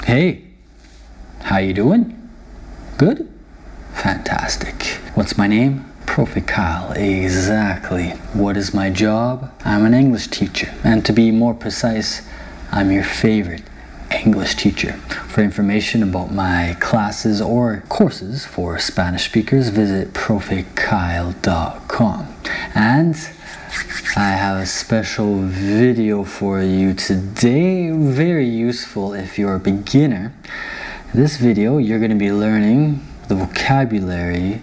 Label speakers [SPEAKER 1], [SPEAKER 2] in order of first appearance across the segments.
[SPEAKER 1] Hey, how you doing? Good? Fantastic. What's my name? Prophet Kyle. Exactly. What is my job? I'm an English teacher, and to be more precise, I'm your favorite English teacher. For information about my classes or courses for Spanish speakers, visit prophetkyle.com. And I have a special video for you today, very useful if you're a beginner. In this video, you're going to be learning the vocabulary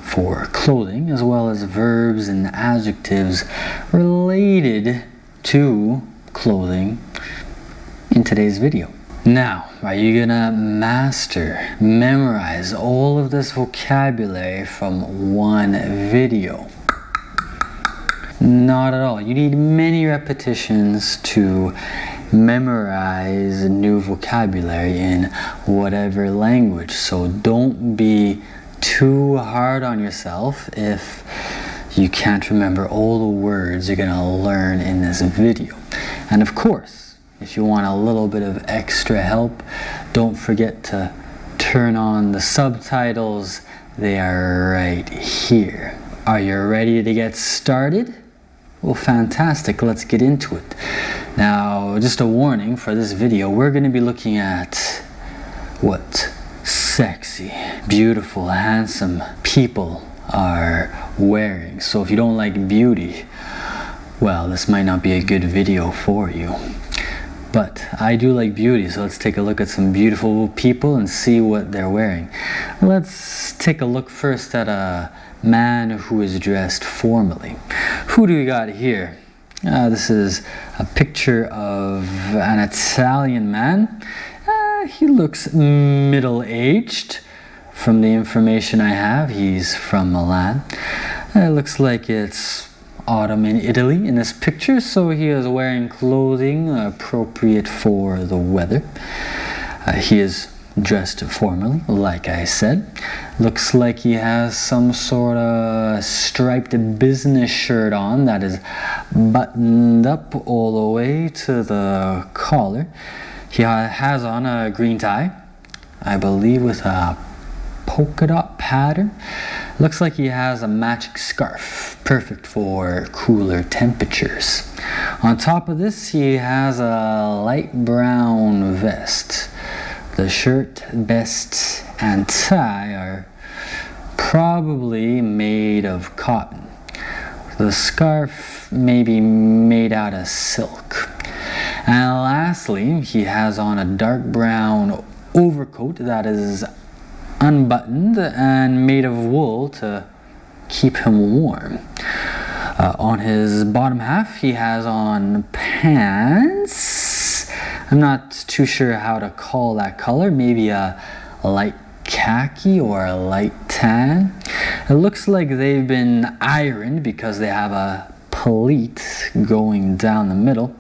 [SPEAKER 1] for clothing, as well as verbs and adjectives related to clothing in today's video. Now, are you gonna memorize all of this vocabulary from one video? Not at all. You need many repetitions to memorize new vocabulary in whatever language. So don't be too hard on yourself if you can't remember all the words you're gonna learn in this video. And of course, if you want a little bit of extra help, don't forget to turn on the subtitles. They are right here. Are you ready to get started? Well, fantastic. Let's get into it. Now, just a warning for this video, we're going to be looking at what sexy, beautiful, handsome people are wearing. So if you don't like beauty, well, this might not be a good video for you. But I do like beauty, so let's take a look at some beautiful people and see what they're wearing. Let's take a look first at a man who is dressed formally. Who do we got here? This is a picture of an Italian man. He looks middle-aged. From the information I have, he's from Milan. It looks like it's autumn in Italy in this picture, so he is wearing clothing appropriate for the weather. He is dressed formally, like I said. Looks like he has some sort of striped business shirt on that is buttoned up all the way to the collar. He has on a green tie, I believe with a polka dot pattern. Looks like he has a matching scarf, perfect for cooler temperatures. On top of this, he has a light brown vest. The shirt, vest, and tie are probably made of cotton. The scarf may be made out of silk. And lastly, he has on a dark brown overcoat that is unbuttoned and made of wool to keep him warm. On his bottom half, he has on pants. I'm not too sure how to call that color. Maybe a light khaki or a light tan. It looks like they've been ironed because they have a pleat going down the middle.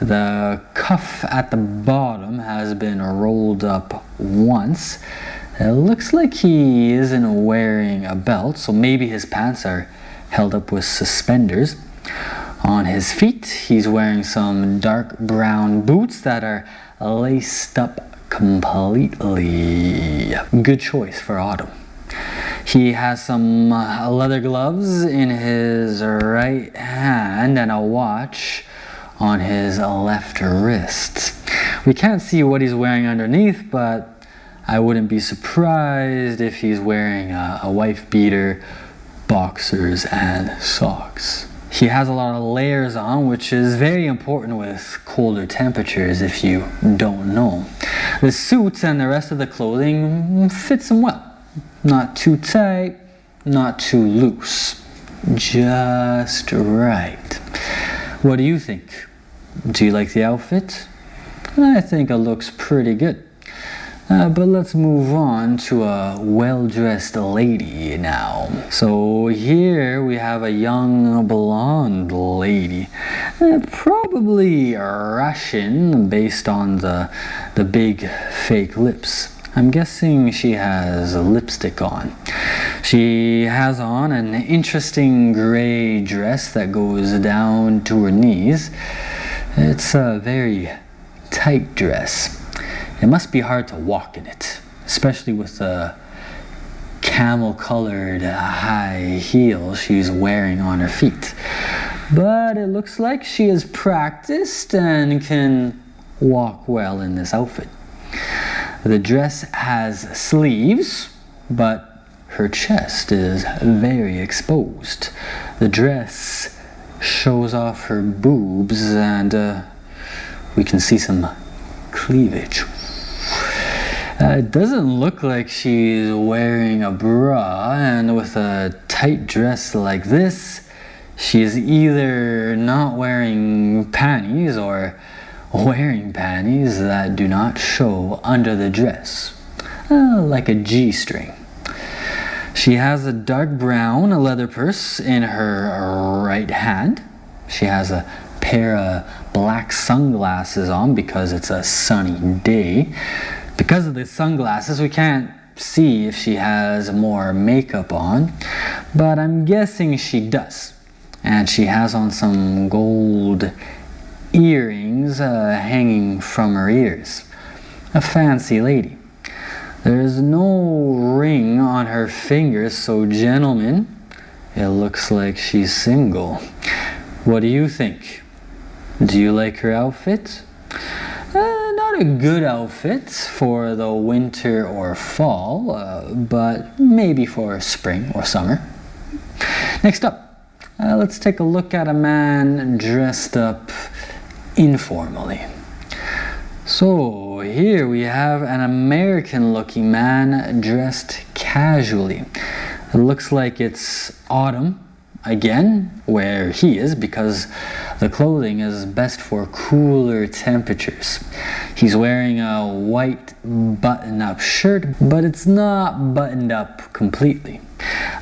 [SPEAKER 1] The cuff at the bottom has been rolled up once. It looks like he isn't wearing a belt, so maybe his pants are held up with suspenders. On his feet, he's wearing some dark brown boots that are laced up completely. Good choice for autumn. He has some leather gloves in his right hand and a watch on his left wrist. We can't see what he's wearing underneath, but I wouldn't be surprised if he's wearing a wife beater, boxers, and socks. He has a lot of layers on, which is very important with colder temperatures if you don't know. The suits and the rest of the clothing fits him well. Not too tight, not too loose. Just right. What do you think? Do you like the outfit? I think it looks pretty good. But let's move on to a well-dressed lady now. So here we have a young blonde lady. Probably Russian based on the big fake lips. I'm guessing she has lipstick on. She has on an interesting gray dress that goes down to her knees. It's a very tight dress. It must be hard to walk in it, especially with the camel-colored high heels she's wearing on her feet. But it looks like she is practiced and can walk well in this outfit. The dress has sleeves, but her chest is very exposed. The dress shows off her boobs and we can see some cleavage. It doesn't look like she's wearing a bra, and with a tight dress like this, she's either not wearing panties or wearing panties that do not show under the dress, like a G-string. She has a dark brown leather purse in her right hand. She has a pair of black sunglasses on because it's a sunny day. Because of the sunglasses, we can't see if she has more makeup on, but I'm guessing she does. And she has on some gold earrings hanging from her ears. A fancy lady. There's no ring on her fingers, so gentlemen, it looks like she's single. What do you think? Do you like her outfit? Not a good outfit for the winter or fall, but maybe for spring or summer. Next up, let's take a look at a man dressed up informally. So here we have an American-looking man dressed casually. It looks like it's autumn again where he is because the clothing is best for cooler temperatures. He's wearing a white button-up shirt, but it's not buttoned up completely.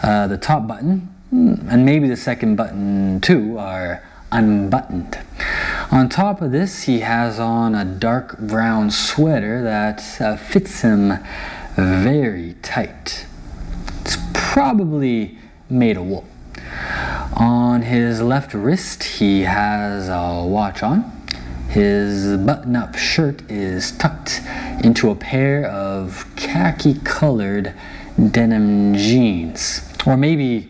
[SPEAKER 1] The top button, and maybe the second button too, are unbuttoned. On top of this, he has on a dark brown sweater that fits him very tight. It's probably made of wool. On his left wrist, he has a watch on. His button-up shirt is tucked into a pair of khaki-colored denim jeans. Or maybe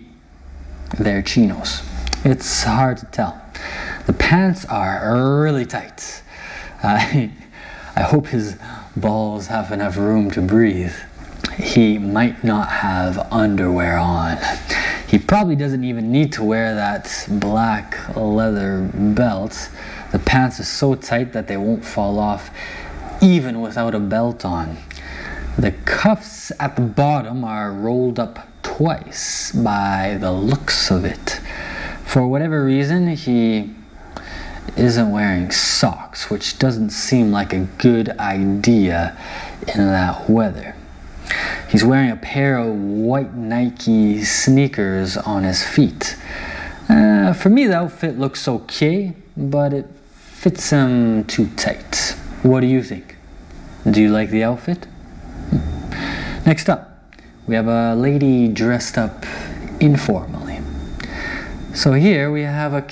[SPEAKER 1] they're chinos. It's hard to tell. The pants are really tight. I hope his balls have enough room to breathe. He might not have underwear on. He probably doesn't even need to wear that black leather belt. The pants are so tight that they won't fall off even without a belt on. The cuffs at the bottom are rolled up twice by the looks of it. For whatever reason, he isn't wearing socks, which doesn't seem like a good idea in that weather. He's wearing a pair of white Nike sneakers on his feet. For me, the outfit looks okay, but it fits him too tight. What do you think? Do you like the outfit? Next up, we have a lady dressed up informally. So here we have a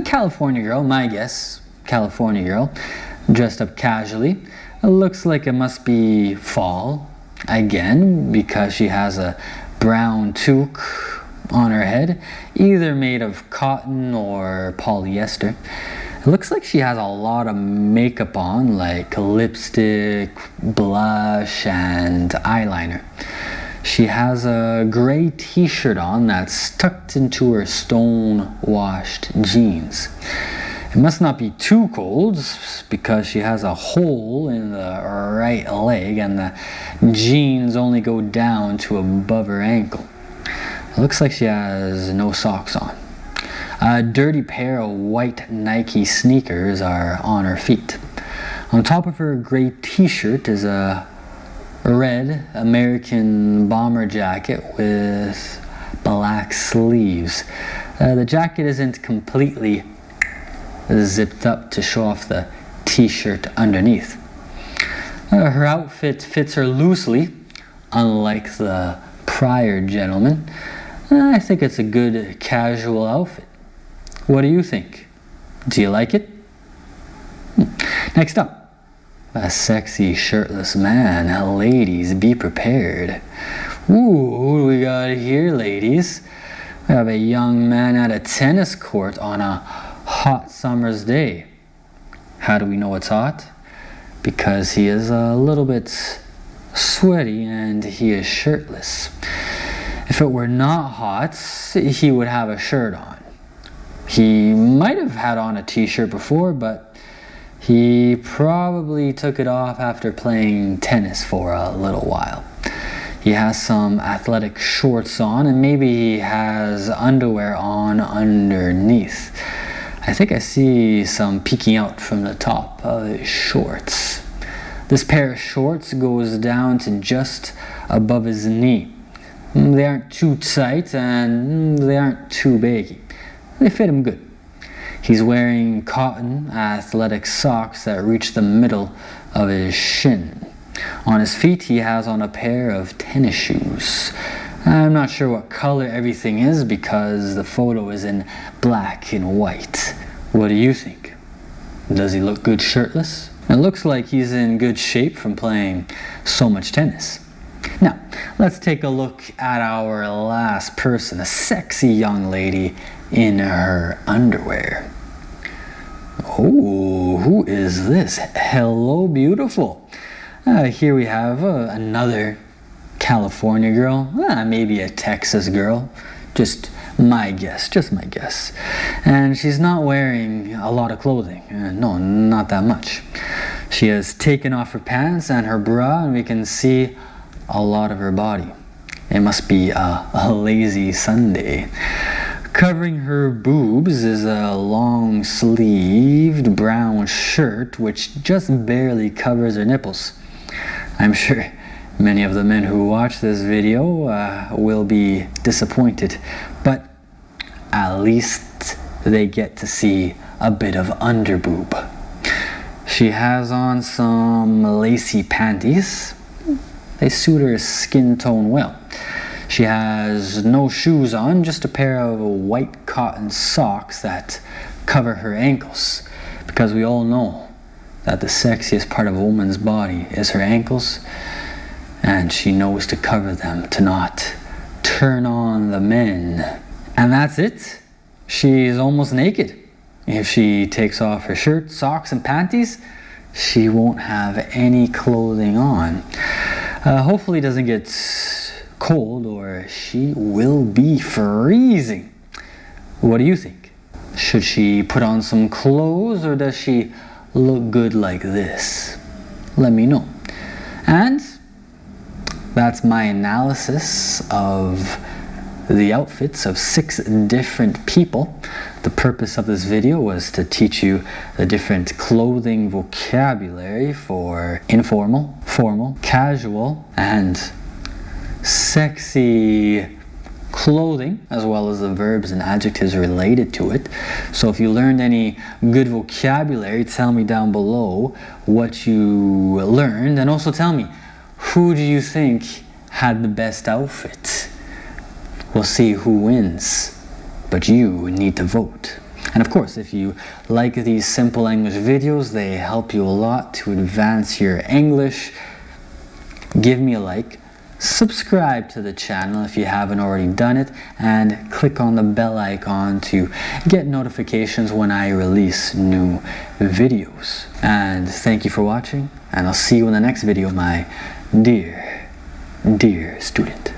[SPEAKER 1] California girl, my guess, California girl, dressed up casually. It looks like it must be fall. Again, because she has a brown toque on her head, either made of cotton or polyester. It looks like she has a lot of makeup on, like lipstick, blush, and eyeliner. She has a gray t-shirt on that's tucked into her stone-washed jeans. It must not be too cold because she has a hole in the right leg and the jeans only go down to above her ankle. It looks like she has no socks on. A dirty pair of white Nike sneakers are on her feet. On top of her gray t-shirt is a red American bomber jacket with black sleeves. The jacket isn't completely zipped up to show off the t-shirt underneath. Her outfit fits her loosely, unlike the prior gentleman. I think it's a good casual outfit. What do you think? Do you like it? Next up, a sexy shirtless man. Ladies, be prepared. Ooh, who do we got here, ladies? We have a young man at a tennis court on a hot summer's day. How do we know it's hot? Because he is a little bit sweaty and he is shirtless. If it were not hot, he would have a shirt on. He might have had on a t-shirt before, but he probably took it off after playing tennis for a little while. He has some athletic shorts on, and maybe he has underwear on underneath. I think I see some peeking out from the top of his shorts. This pair of shorts goes down to just above his knee. They aren't too tight and they aren't too baggy. They fit him good. He's wearing cotton athletic socks that reach the middle of his shin. On his feet he has on a pair of tennis shoes. I'm not sure what color everything is because the photo is in black and white. What do you think? Does he look good shirtless? It looks like he's in good shape from playing so much tennis. Now, let's take a look at our last person, a sexy young lady in her underwear. Oh, who is this? Hello, beautiful. Here we have another California girl, maybe a Texas girl, just my guess. And she's not wearing a lot of clothing, no, not that much. She has taken off her pants and her bra and we can see a lot of her body. It must be a lazy Sunday. Covering her boobs is a long-sleeved brown shirt which just barely covers her nipples. I'm sure many of the men who watch this video will be disappointed, but at least they get to see a bit of underboob. She has on some lacy panties. They suit her skin tone well. She has no shoes on, just a pair of white cotton socks that cover her ankles, because we all know that the sexiest part of a woman's body is her ankles, and she knows to cover them to not turn on the men. And that's it. She's almost naked. If she takes off her shirt, socks, and panties, she won't have any clothing on. Hopefully it doesn't get cold or she will be freezing. What do you think? Should she put on some clothes or does she look good like this? Let me know. And that's my analysis of the outfits of 6 different people. The purpose of this video was to teach you the different clothing vocabulary for informal, formal, casual, and sexy clothing, as well as the verbs and adjectives related to it. So if you learned any good vocabulary, tell me down below what you learned, and also tell me, who do you think had the best outfit? We'll see who wins, but you need to vote. And of course, if you like these simple English videos, they help you a lot to advance your English. Give me a like, subscribe to the channel if you haven't already done it, and click on the bell icon to get notifications when I release new videos. And thank you for watching, and I'll see you in the next video, my dear student.